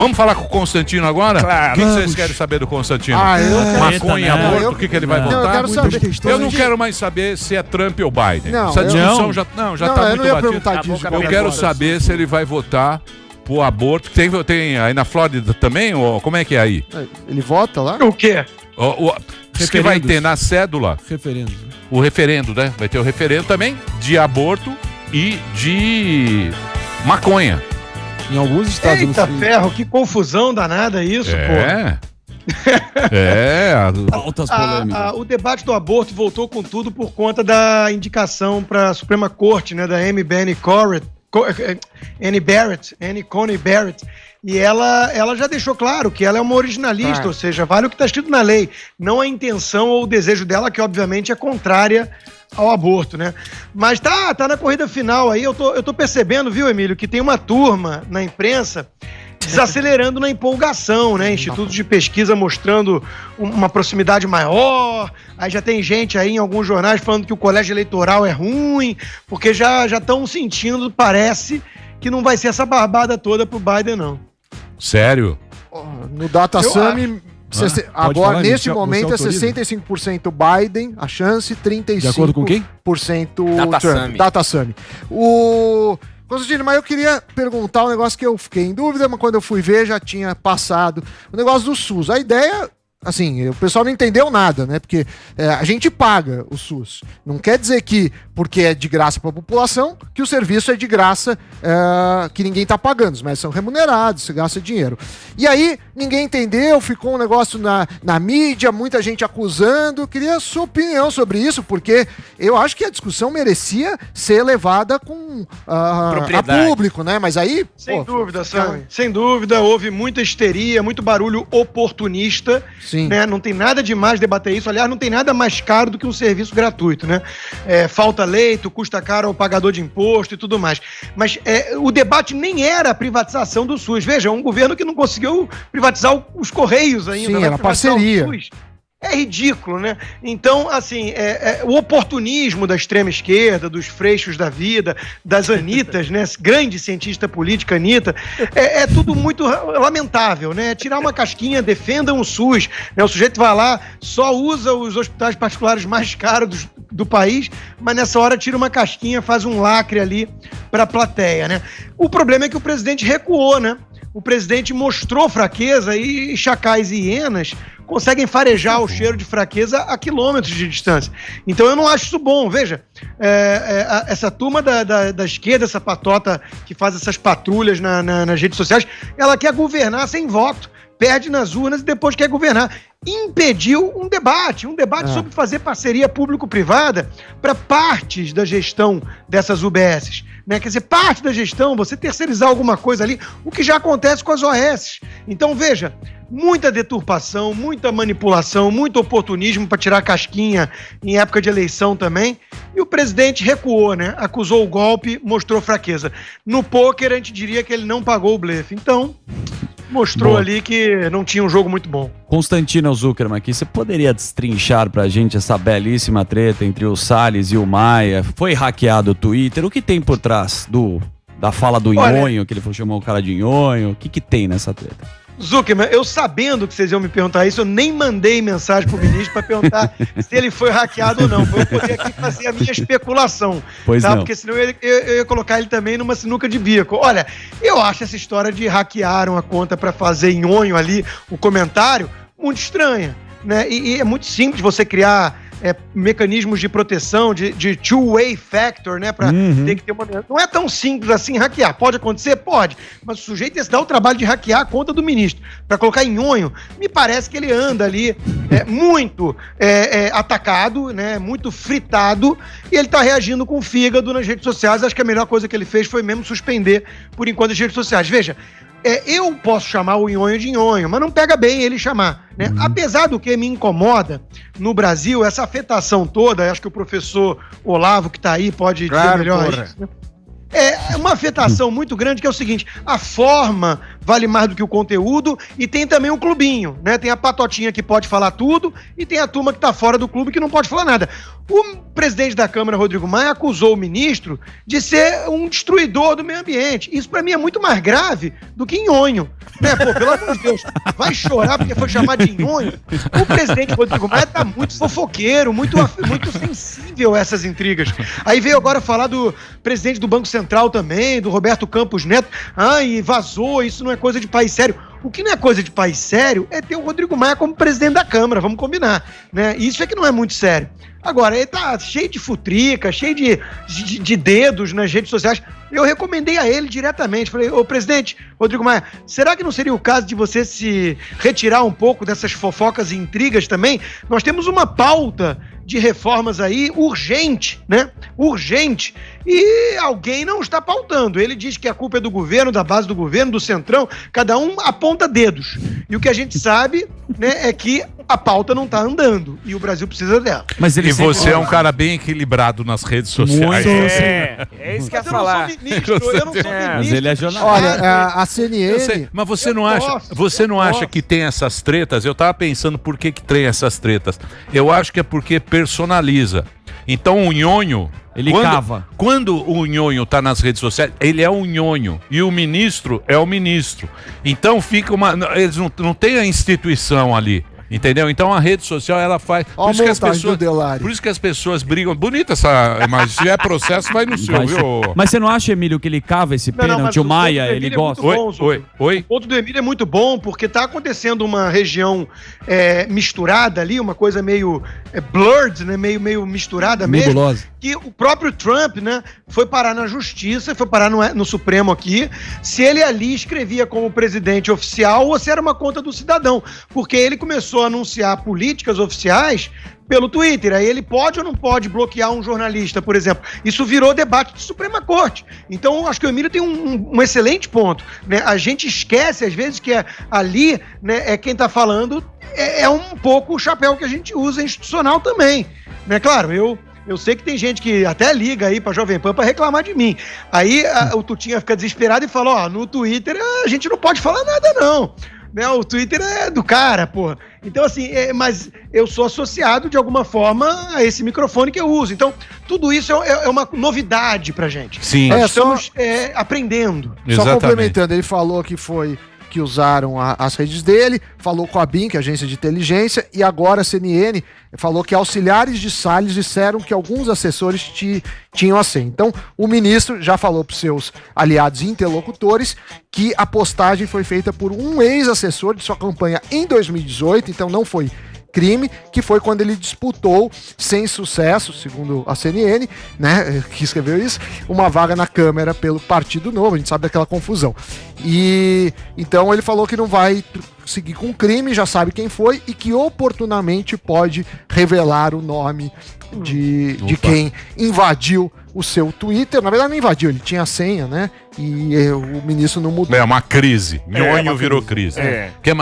Vamos falar com o Constantino agora? Claro. O que vocês querem saber do Constantino? Eu Maconha e aborto, o que ele vai votar? Não, eu quero saber. Eu não quero mais saber se é Trump ou Biden. Não, essa discussão já não, tá eu muito não ia batida. perguntar disso. Eu quero saber se ele vai votar pro aborto. Tem aí na Flórida também? Ou como é que é aí? Ele vota lá? O quê? Diz que vai ter na cédula Referendo. o referendo, né? Vai ter o referendo também de aborto e de maconha. Em alguns estados. Eita ferro, que confusão danada isso, pô. Altas polêmicas. O debate do aborto voltou com tudo por conta da indicação para a Suprema Corte, né, da Amy Coney Barrett. E ela já deixou claro que ela é uma originalista, ou seja, vale o que está escrito na lei, não a intenção ou o desejo dela, que obviamente é contrária ao aborto, né? Mas tá na corrida final aí, eu tô percebendo, viu, Emílio, que tem uma turma na imprensa desacelerando na empolgação, né? Institutos de pesquisa mostrando uma proximidade maior, aí já tem gente aí em alguns jornais falando que o colégio eleitoral é ruim, porque já estão sentindo, parece, que não vai ser essa barbada toda pro Biden, não. Sério? No DataSum, agora, neste momento, é 65% Biden, a chance, 35% de acordo com quem? Trump. DataSum. Constantino, mas eu queria perguntar um negócio que eu fiquei em dúvida, mas quando eu fui ver já tinha passado. O negócio do SUS. A ideia, assim, o pessoal não entendeu nada, né? Porque a gente paga o SUS. Não quer dizer que, porque é de graça para a população, que o serviço é de graça, que ninguém tá pagando. Os médicos são remunerados, você gasta dinheiro. E aí, ninguém entendeu, ficou um negócio na mídia, muita gente acusando. Eu queria a sua opinião sobre isso, porque eu acho que a discussão merecia ser levada com a público, né? Mas aí... Sem dúvida, Sam. Sem dúvida, houve muita histeria, muito barulho oportunista. Sim. Né? Não tem nada demais debater isso. Aliás, não tem nada mais caro do que um serviço gratuito, né? Falta leito, custa caro ao pagador de imposto e tudo mais. Mas o debate nem era a privatização do SUS. Veja, um governo que não conseguiu privatizar os Correios ainda. Sim, era parceria. É ridículo, né? Então, assim, o oportunismo da extrema esquerda, dos Freixos da vida, das Anitas, né? Grande cientista política, Anitta, é tudo muito lamentável, né? Tirar uma casquinha, defendam o SUS, né? O sujeito vai lá, só usa os hospitais particulares mais caros do país, mas nessa hora tira uma casquinha, faz um lacre ali pra plateia, né? O problema é que o presidente recuou, né? O presidente mostrou fraqueza e chacais e hienas conseguem farejar o cheiro de fraqueza a quilômetros de distância. Então eu não acho isso bom. Veja, essa turma da esquerda, essa patota que faz essas patrulhas nas redes sociais, ela quer governar sem voto, perde nas urnas e depois quer governar. Impediu um debate sobre fazer parceria público-privada para partes da gestão dessas UBSs. Né? Quer dizer, parte da gestão, você terceirizar alguma coisa ali, o que já acontece com as OS. Então, veja, muita deturpação, muita manipulação, muito oportunismo para tirar casquinha em época de eleição também. E o presidente recuou, né? Acusou o golpe, mostrou fraqueza. No pôquer, a gente diria que ele não pagou o blefe. Então, mostrou ali que não tinha um jogo muito bom. Constantino Zuckerman aqui, você poderia destrinchar pra gente essa belíssima treta entre o Salles e o Maia? Foi hackeado o Twitter? O que tem por trás da fala do nhonho, que ele chamou o cara de nhonho? O que tem nessa treta? Zuckerman, eu sabendo que vocês iam me perguntar isso, eu nem mandei mensagem pro ministro para perguntar se ele foi hackeado ou não. Foi eu poder aqui fazer a minha especulação. Pois não. Porque senão eu ia colocar ele também numa sinuca de bico. Olha, eu acho essa história de hackearam a conta para fazer nhonho ali, o comentário, muito estranha, né? E é muito simples você criar mecanismos de proteção, de two-way factor, né? Pra ter que ter uma... Não é tão simples assim hackear. Pode acontecer? Pode. Mas o sujeito ia se dar o trabalho de hackear a conta do ministro para colocar em nhonho. Me parece que ele anda ali muito atacado, né? Muito fritado, e ele tá reagindo com o fígado nas redes sociais. Acho que a melhor coisa que ele fez foi mesmo suspender, por enquanto, as redes sociais. Veja, eu posso chamar o nhonho de nhonho, mas não pega bem ele chamar, né? Apesar do que me incomoda no Brasil, essa afetação toda, acho que o professor Olavo, que tá aí, pode dizer melhor isso, né? É uma afetação muito grande, que é o seguinte: a forma vale mais do que o conteúdo, e tem também um clubinho, né? Tem a patotinha que pode falar tudo e tem a turma que tá fora do clube que não pode falar nada. O presidente da Câmara, Rodrigo Maia, acusou o ministro de ser um destruidor do meio ambiente. Isso pra mim é muito mais grave do que nhonho, né? Pô, pelo amor de Deus, vai chorar porque foi chamado de nhonho? O presidente Rodrigo Maia tá muito fofoqueiro, muito sensível a essas intrigas. Aí veio agora falar do presidente do Banco Central também, do Roberto Campos Neto. E vazou, isso não é coisa de país sério. O que não é coisa de país sério é ter o Rodrigo Maia como presidente da Câmara, vamos combinar, né? Isso é que não é muito sério. Agora, ele tá cheio de futrica, cheio de dedos nas redes sociais. Eu recomendei a ele diretamente. Falei, ô presidente, Rodrigo Maia, será que não seria o caso de você se retirar um pouco dessas fofocas e intrigas também? Nós temos uma pauta de reformas aí urgente, né? Urgente. E alguém não está pautando. Ele diz que a culpa é do governo, da base do governo, do centrão. Cada um aponta dedos. E o que a gente sabe, né, é que a pauta não está andando. E o Brasil precisa dela. Mas e você é um cara bem equilibrado nas redes sociais. É isso que eu ia falar. Eu não sou ministro. Mas ele é jornalista. Olha, a CNN... Mas você não acha que tem essas tretas? Eu tava pensando por que tem essas tretas. Eu acho que é porque personaliza. Então o nhonho... Ele cava. Quando o nhonho tá nas redes sociais, ele é um nhonho. E o ministro é o ministro. Então fica uma... Eles não tem a instituição ali. Entendeu? Então a rede social, ela faz... Por isso que as pessoas brigam. Bonita essa imagem. Se é processo, vai no seu, viu? Mas você não acha, Emílio, que ele cava esse pênalti? O Maia, ele gosta? Oi? O ponto do Emílio é muito bom, porque tá acontecendo uma região misturada ali, uma coisa meio blurred, né? Meio misturada mesmo. Que o próprio Trump, né, foi parar na justiça, foi parar no Supremo aqui, se ele ali escrevia como presidente oficial ou se era uma conta do cidadão. Porque ele começou a anunciar políticas oficiais pelo Twitter. Aí ele pode ou não pode bloquear um jornalista, por exemplo. Isso virou debate de Suprema Corte. Então, acho que o Emílio tem um excelente ponto, né? A gente esquece, às vezes, que ali, né, quem está falando é um pouco o chapéu que a gente usa institucional também. Né? Claro, eu sei que tem gente que até liga aí pra Jovem Pan pra reclamar de mim. Aí o Tutinha fica desesperado e fala, no Twitter a gente não pode falar nada, não. Né? O Twitter é do cara, porra. Então, assim, mas eu sou associado de alguma forma a esse microfone que eu uso. Então, tudo isso é uma novidade pra gente. Sim. Nós estamos aprendendo. Só complementando, ele falou que usaram as redes dele, falou com a BIM, que é a agência de inteligência, e agora a CNN falou que auxiliares de Salles disseram que alguns assessores tinham a senha. Então, o ministro já falou para os seus aliados e interlocutores que a postagem foi feita por um ex-assessor de sua campanha em 2018, então não foi crime, que foi quando ele disputou, sem sucesso, segundo a CNN, né, que escreveu isso, uma vaga na Câmara pelo Partido Novo. A gente sabe daquela confusão. E então ele falou que não vai seguir com crime, já sabe quem foi e que oportunamente pode revelar o nome de quem invadiu o seu Twitter. Na verdade não invadiu, ele tinha a senha, né? E o ministro não mudou. É uma crise. Nhonho virou crise.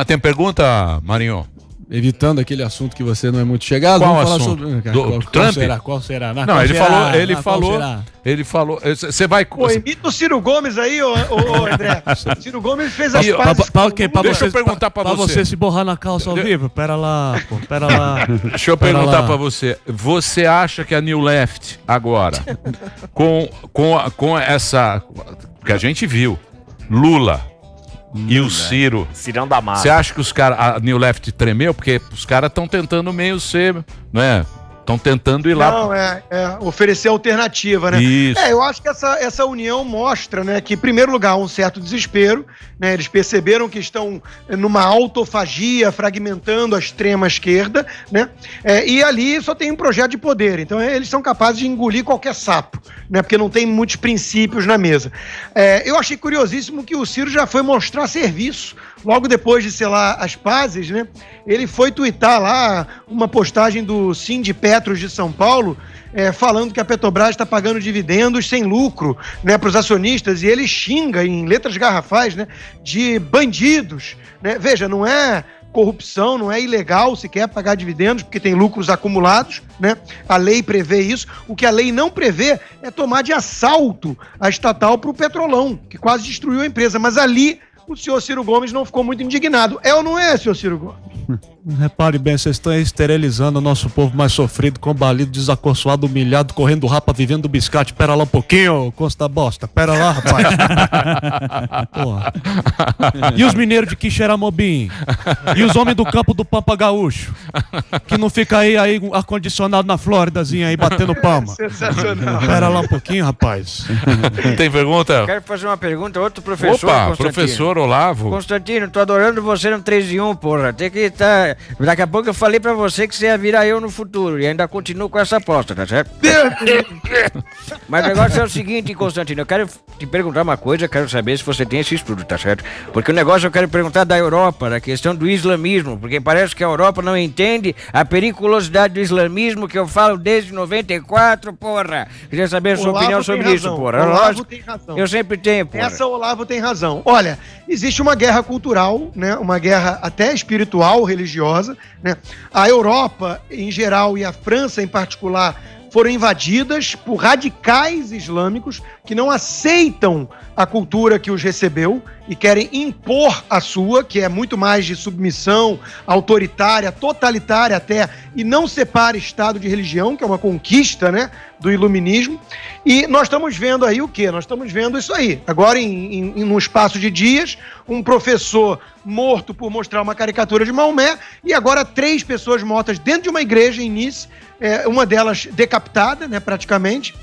Tem pergunta, Marinho? Evitando aquele assunto que você não é muito chegado. Qual vamos assunto? Falar sobre... Trump? Qual será? Não, ele falou. Você vai... Pô, imita o Ciro Gomes aí, ô André. Ciro Gomes fez as pazes. Deixa eu perguntar pra você. Pra você se borrar na calça ao vivo? Pera lá, pô. Pera lá. Deixa eu perguntar pra você. Você acha que a New Left, agora, com essa... que a gente viu, Lula... E o Ciro. Cirão da Mata. Você acha que os caras. A New Left tremeu? Porque os caras estão tentando meio ser. Né? Estão tentando ir lá. Não, oferecer alternativa, né? Isso. Eu acho que essa união mostra, né, que, em primeiro lugar, um certo desespero, né? Eles perceberam que estão numa autofagia, fragmentando a extrema esquerda, né? E ali só tem um projeto de poder. Então, eles são capazes de engolir qualquer sapo, né? Porque não tem muitos princípios na mesa. Eu achei curiosíssimo que o Ciro já foi mostrar serviço. Logo depois de selar as pazes, né? Ele foi tuitar lá uma postagem do Sindipetros de São Paulo, falando que a Petrobras está pagando dividendos sem lucro, né, para os acionistas, e ele xinga em letras garrafais, né, de bandidos, né? Veja, não é corrupção, não é ilegal sequer pagar dividendos, porque tem lucros acumulados, né? A lei prevê isso. O que a lei não prevê é tomar de assalto a estatal para o Petrolão, que quase destruiu a empresa. Mas ali o senhor Ciro Gomes não ficou muito indignado. É ou não é, senhor Ciro Gomes? Repare bem, vocês estão esterilizando o nosso povo mais sofrido, combalido, desacorçoado, humilhado, correndo rapa, vivendo do biscate. Pera lá um pouquinho, Costa Bosta. Pera lá, rapaz. Porra. E os mineiros de Quixeramobim? E os homens do campo do Pampa Gaúcho? Que não fica aí ar-condicionado na Flóridazinha aí, batendo palma. Sensacional. Pera lá um pouquinho, rapaz. Tem pergunta? Quero fazer uma pergunta, outro professor. Opa, Constantino. professor Olavo. Constantino, tô adorando você no 3 em 1, porra. Tem que estar. Daqui a pouco eu falei pra você que você ia virar eu no futuro. E ainda continuo com essa aposta, tá certo? Mas o negócio é o seguinte, Constantino. Eu quero te perguntar uma coisa, quero saber se você tem esse estudo, tá certo? Porque o negócio eu quero perguntar da Europa, da questão do islamismo. Porque parece que a Europa não entende a periculosidade do islamismo que eu falo desde 94, porra. Queria saber a sua opinião sobre isso, porra. Olavo tem razão. Eu sempre tenho, porra. Essa Olavo tem razão. Olha, existe uma guerra cultural, né? Uma guerra até espiritual, religiosa, né? A Europa, em geral, e a França, em particular, foram invadidas por radicais islâmicos que não aceitam a cultura que os recebeu e querem impor a sua, que é muito mais de submissão, autoritária, totalitária até, e não separa Estado de religião, que é uma conquista, né, do iluminismo. E nós estamos vendo aí o quê? Nós estamos vendo isso aí. Agora, num espaço de dias, um professor morto por mostrar uma caricatura de Maomé, e agora 3 pessoas mortas dentro de uma igreja em Nice, uma delas decapitada, né, praticamente,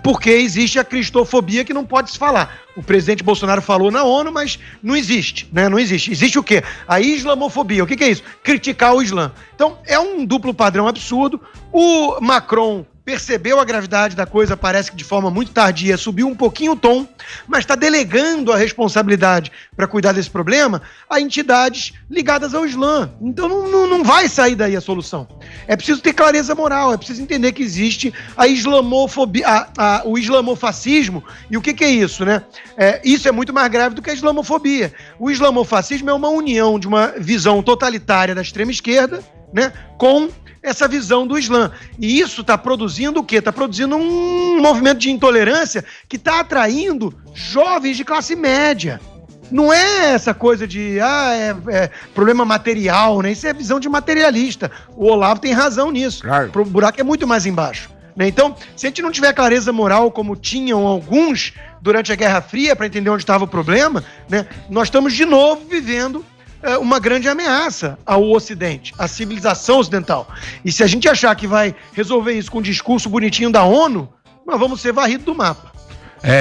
porque existe a cristofobia que não pode se falar. O presidente Bolsonaro falou na ONU, mas não existe, né? Não existe. Existe o quê? A islamofobia. O que é isso? Criticar o Islã. Então, é um duplo padrão absurdo. O Macron percebeu a gravidade da coisa, parece que de forma muito tardia, subiu um pouquinho o tom, mas está delegando a responsabilidade para cuidar desse problema a entidades ligadas ao Islã. Então não vai sair daí a solução. É preciso ter clareza moral, é preciso entender que existe a islamofobia, o islamofascismo. E o que é isso, né? Isso é muito mais grave do que a islamofobia. O islamofascismo é uma união de uma visão totalitária da extrema esquerda, né, com essa visão do Islã. E isso está produzindo o quê? Está produzindo um movimento de intolerância que está atraindo jovens de classe média. Não é essa coisa de problema material, né? Isso é visão de materialista. O Olavo tem razão nisso. Claro. O buraco é muito mais embaixo. Né? Então, se a gente não tiver clareza moral, como tinham alguns durante a Guerra Fria, para entender onde estava o problema, né, nós estamos de novo vivendo uma grande ameaça ao Ocidente, à civilização ocidental. E se a gente achar que vai resolver isso com um discurso bonitinho da ONU, nós vamos ser varridos do mapa.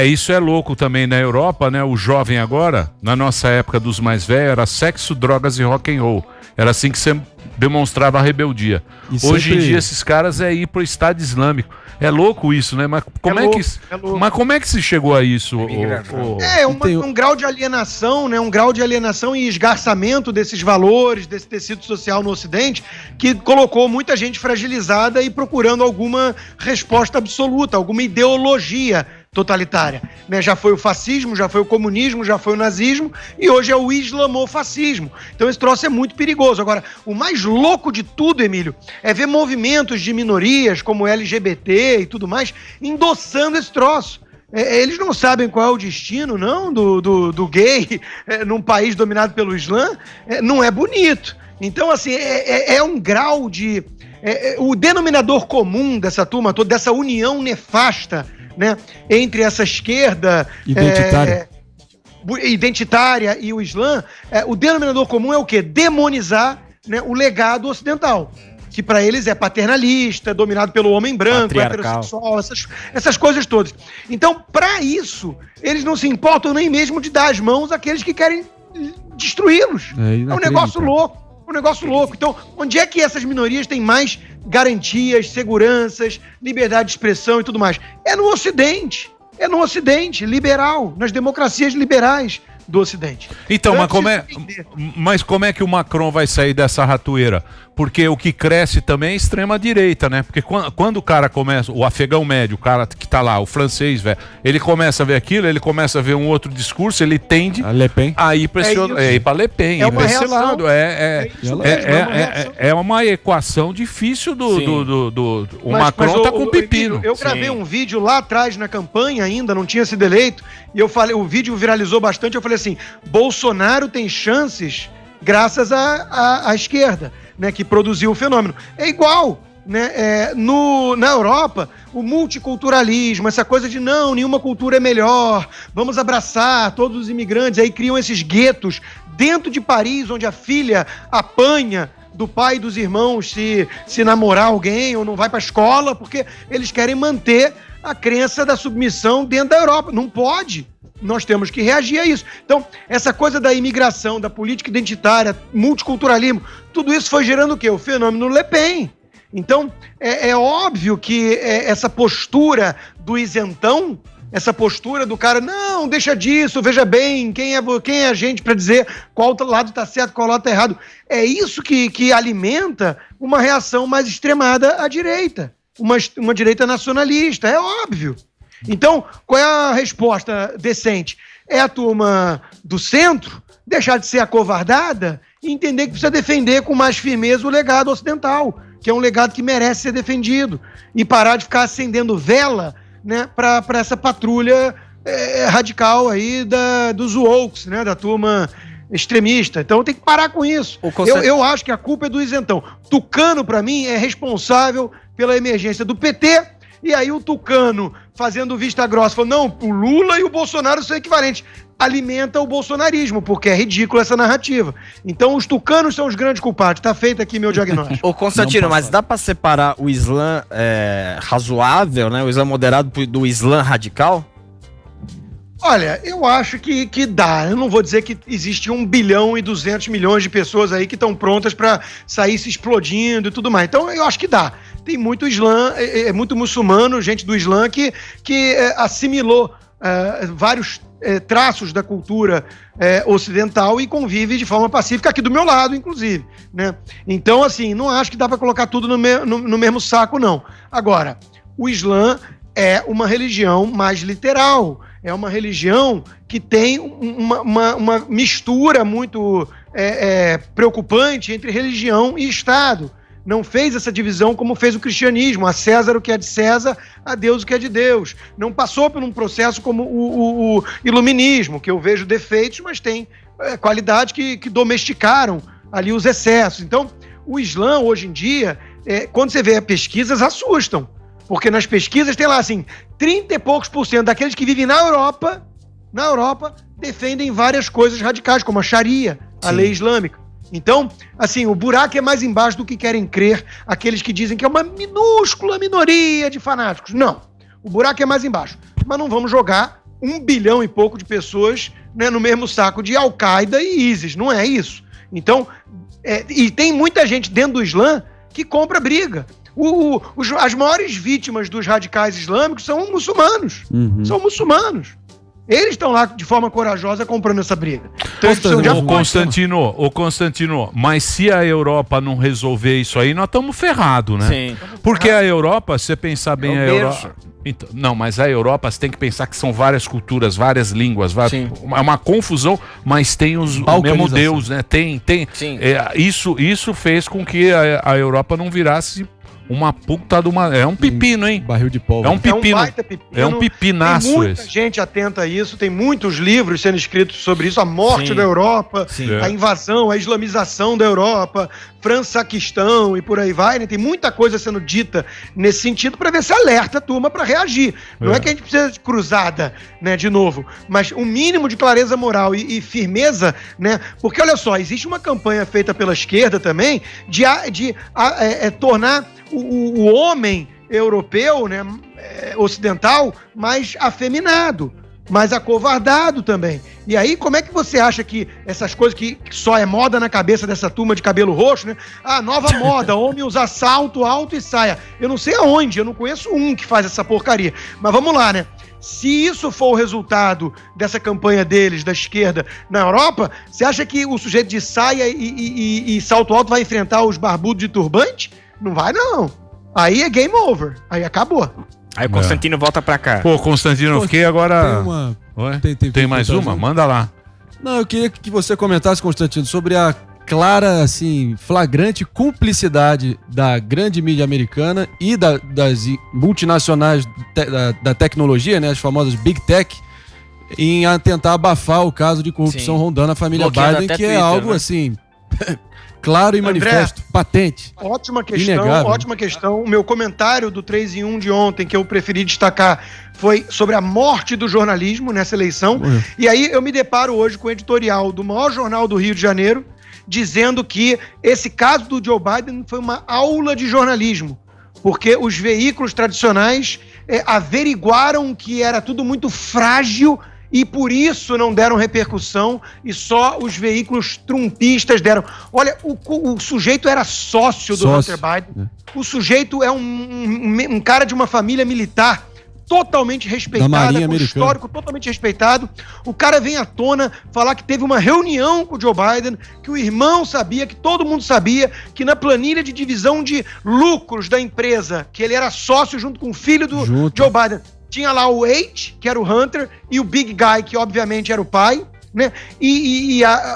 Isso é louco também na Europa, né? O jovem agora, na nossa época dos mais velhos, era sexo, drogas e rock and roll. Era assim que você demonstrava a rebeldia. Hoje em dia esses caras ir pro Estado Islâmico. É louco isso, né? Mas como é que se chegou a isso? Um grau de alienação, né? Um grau de alienação e esgarçamento desses valores, desse tecido social no Ocidente, que colocou muita gente fragilizada e procurando alguma resposta absoluta, alguma ideologia totalitária, né? Já foi o fascismo, já foi o comunismo, já foi o nazismo e hoje é o islamofascismo. Então esse troço é muito perigoso. Agora, o mais louco de tudo, Emílio, é ver movimentos de minorias como LGBT e tudo mais endossando esse troço. Eles não sabem qual é o destino, não, do gay num país dominado pelo Islã. Não é bonito. Então, assim, é um grau de... o denominador comum dessa turma toda, dessa união nefasta, né, entre essa esquerda identitária e o Islã, o denominador comum é o quê? Demonizar, né, o legado ocidental, que para eles é paternalista, dominado pelo homem branco, heterossexual, essas coisas todas. Então, para isso, eles não se importam nem mesmo de dar as mãos àqueles que querem destruí-los. É um negócio louco. Um negócio louco. Então, onde é que essas minorias têm mais garantias, seguranças, liberdade de expressão e tudo mais? É no Ocidente. É no Ocidente, liberal, nas democracias liberais do Ocidente. Então, mas como é que o Macron vai sair dessa ratoeira? Porque o que cresce também é a extrema-direita, né? Porque quando o cara começa, o afegão médio, o cara que tá lá, o francês, velho, ele começa a ver aquilo, ele começa a ver um outro discurso, ele tende a ir pra Le Pen, ir pra esse lado. É uma equação difícil o Macron tá com pepino. Eu gravei um vídeo lá atrás na campanha ainda, não tinha sido eleito, e eu falei, o vídeo viralizou bastante, eu falei olha assim, Bolsonaro tem chances graças à esquerda, né, que produziu o fenômeno. É igual, né, na Europa, o multiculturalismo, essa coisa de não, nenhuma cultura é melhor, vamos abraçar todos os imigrantes, aí criam esses guetos dentro de Paris, onde a filha apanha do pai e dos irmãos se namorar alguém ou não vai pra escola, porque eles querem manter a crença da submissão dentro da Europa. Não pode. Nós temos que reagir a isso. Então, essa coisa da imigração, da política identitária, multiculturalismo, tudo isso foi gerando o quê? O fenômeno Le Pen. Então, é óbvio que essa postura do isentão, essa postura do cara, não, deixa disso, veja bem, quem é a gente para dizer qual lado está certo, qual lado está errado, é isso que alimenta uma reação mais extremada à direita, uma direita nacionalista, é óbvio. Então, qual é a resposta decente? É a turma do centro deixar de ser acovardada e entender que precisa defender com mais firmeza o legado ocidental, que é um legado que merece ser defendido, e parar de ficar acendendo vela, né, para essa patrulha radical aí dos wokes, né, da turma extremista. Então tem que parar com isso. Eu acho que a culpa é do isentão. Tucano, para mim, é responsável pela emergência do PT. E aí o Tucano, fazendo vista grossa, falou, não, o Lula e o Bolsonaro são equivalentes. Alimenta o bolsonarismo, porque é ridícula essa narrativa. Então os tucanos são os grandes culpados. Tá feito aqui meu diagnóstico. Ô Constantino, mas dá pra separar o Islã razoável, né? O Islã moderado do Islã radical? Olha, eu acho que dá. Eu não vou dizer que existe 1 bilhão e 200 milhões de pessoas aí que estão prontas para sair se explodindo e tudo mais. Então, eu acho que dá. Tem muito Islã, muito muçulmano, gente do Islã que assimilou vários traços da cultura ocidental e convive de forma pacífica aqui do meu lado, inclusive, né? Então, assim, não acho que dá para colocar tudo no mesmo saco, não. Agora, o Islã é uma religião mais literal. É uma religião que tem uma mistura muito preocupante entre religião e Estado. Não fez essa divisão como fez o cristianismo, a César o que é de César, a Deus o que é de Deus. Não passou por um processo como o iluminismo, que eu vejo defeitos, mas tem qualidades que domesticaram ali os excessos. Então, o Islã, hoje em dia, quando você vê pesquisas, assustam. Porque nas pesquisas tem lá, assim, 30 e poucos % daqueles que vivem na Europa, defendem várias coisas radicais, como a Sharia, a lei islâmica. Então, assim, o buraco é mais embaixo do que querem crer aqueles que dizem que é uma minúscula minoria de fanáticos. Não, o buraco é mais embaixo. Mas não vamos jogar 1 bilhão e pouco de pessoas, né, no mesmo saco de Al-Qaeda e ISIS, não é isso. Então, e tem muita gente dentro do Islã que compra briga. As maiores vítimas dos radicais islâmicos são muçulmanos. São muçulmanos. Eles estão lá de forma corajosa comprando essa briga. Então, Constantino, mas se a Europa não resolver isso aí, nós estamos ferrados, né? Sim. Porque a Europa, se você pensar bem, a Europa... Então, não, mas a Europa, você tem que pensar que são várias culturas, várias línguas, é uma confusão, mas tem o mesmo Deus, né? Tem. Isso fez com que a Europa não virasse uma puta de uma... É um pepino, hein? Barril de pólvora. É um pepino. É um pepinaço esse. Tem muita gente atenta a isso, tem muitos livros sendo escritos sobre isso, a morte da Europa, a invasão, a islamização da Europa, França-Quistão e por aí vai, né? Tem muita coisa sendo dita nesse sentido para ver se alerta a turma para reagir. Não é que a gente precisa de cruzada, né, de novo, mas um mínimo de clareza moral e firmeza, né? Porque olha só, existe uma campanha feita pela esquerda também de tornar o homem europeu, né, ocidental, mais afeminado, mais acovardado também. E aí, como é que você acha que essas coisas que só é moda na cabeça dessa turma de cabelo roxo, né? Ah, nova moda, homem usar salto alto e saia. Eu não sei aonde, eu não conheço um que faz essa porcaria. Mas vamos lá, né? Se isso for o resultado dessa campanha deles, da esquerda, na Europa, você acha que o sujeito de saia e salto alto vai enfrentar os barbudos de turbante? Não vai, não. Aí é game over. Aí acabou. Aí o Constantino volta pra cá. Pô, Constantino, eu fiquei agora... Tem mais uma? Manda lá. Não, eu queria que você comentasse, Constantino, sobre a clara, assim, flagrante cumplicidade da grande mídia americana e das multinacionais da tecnologia, né, as famosas Big Tech, em tentar abafar o caso de corrupção rondando a família Bloqueando Biden, até que é Twitter, algo né? assim claro e manifesto, patente. Ótima questão, Inegável. ótima questão. O meu comentário do 3 em 1 de ontem, que eu preferi destacar, foi sobre a morte do jornalismo nessa eleição. E aí eu me deparo hoje com o editorial do maior jornal do Rio de Janeiro, dizendo que esse caso do Joe Biden foi uma aula de jornalismo, porque os veículos tradicionais averiguaram que era tudo muito frágil e por isso não deram repercussão e só os veículos trumpistas deram. Olha, o sujeito era sócio do Hunter Biden, o sujeito é um cara de uma família militar totalmente respeitada, com histórico totalmente respeitado. O cara vem à tona falar que teve uma reunião com o Joe Biden, que o irmão sabia, que todo mundo sabia, que na planilha de divisão de lucros da empresa, que ele era sócio junto com o filho do Joe Biden, tinha lá o H, que era o Hunter, e o Big Guy, que obviamente era o pai, né?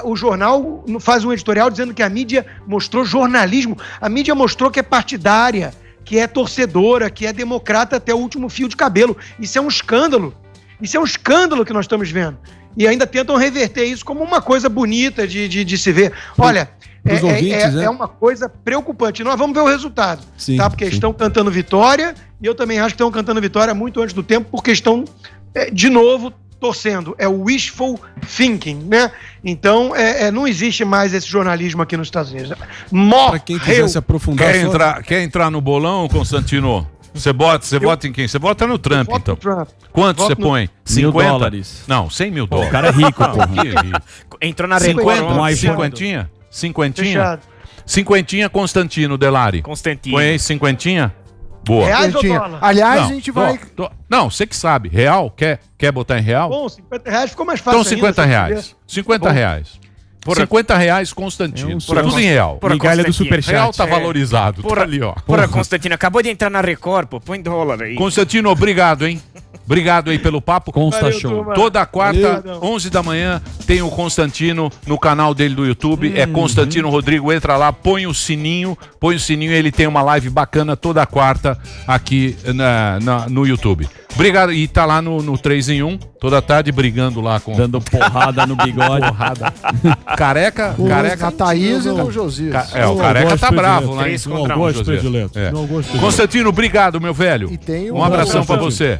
O jornal faz um editorial dizendo que a mídia mostrou jornalismo, a mídia mostrou que é partidária, que é torcedora, que é democrata até o último fio de cabelo. Isso é um escândalo. Isso é um escândalo que nós estamos vendo. E ainda tentam reverter isso como uma coisa bonita de se ver. Olha, é uma coisa preocupante. Nós vamos ver o resultado, tá? Porque estão cantando vitória, e eu também acho que estão cantando vitória muito antes do tempo, porque estão, de novo, torcendo. É o wishful thinking, né? Então, não existe mais esse jornalismo aqui nos Estados Unidos. Pra quem quiser se aprofundar... Quer entrar no bolão, Constantino? Você vota em quem? Você vota no Trump, então. Trump. Quanto você põe? 50 dólares. Não, 100 mil dólares. O cara é rico, porra. Entrou na Record. Cinquentinha? Fechado. Cinquentinha, Constantino Delari. Constantino. Põe aí, cinquentinha. Boa. Reais ou dólar? Aliás, a gente vai... Não, você que sabe. Real? Quer botar em real? Bom, 50 reais ficou mais fácil. Então, 50 reais. 50 reais. 50 reais, Constantino. Tudo em real. Migalha do Superchat. Real tá valorizado. Tá ali, ó. Porra, Constantino, acabou de entrar na Record, pô. Põe dólar aí. Constantino, obrigado, hein? Obrigado aí pelo papo. Consta Show. Toda quarta, 11 da manhã, tem o Constantino no canal dele do YouTube. É Constantino Rodrigo. Entra lá, põe o sininho. Ele tem uma live bacana toda quarta aqui no YouTube. Obrigado. E tá lá no 3 em 1, toda tarde, brigando lá com... Dando porrada no bigode. Careca. A Thaís e o Josias. O Careca tá bravo lá. 3 contra 1. Constantino, obrigado, meu velho. E tem Um abração pra você.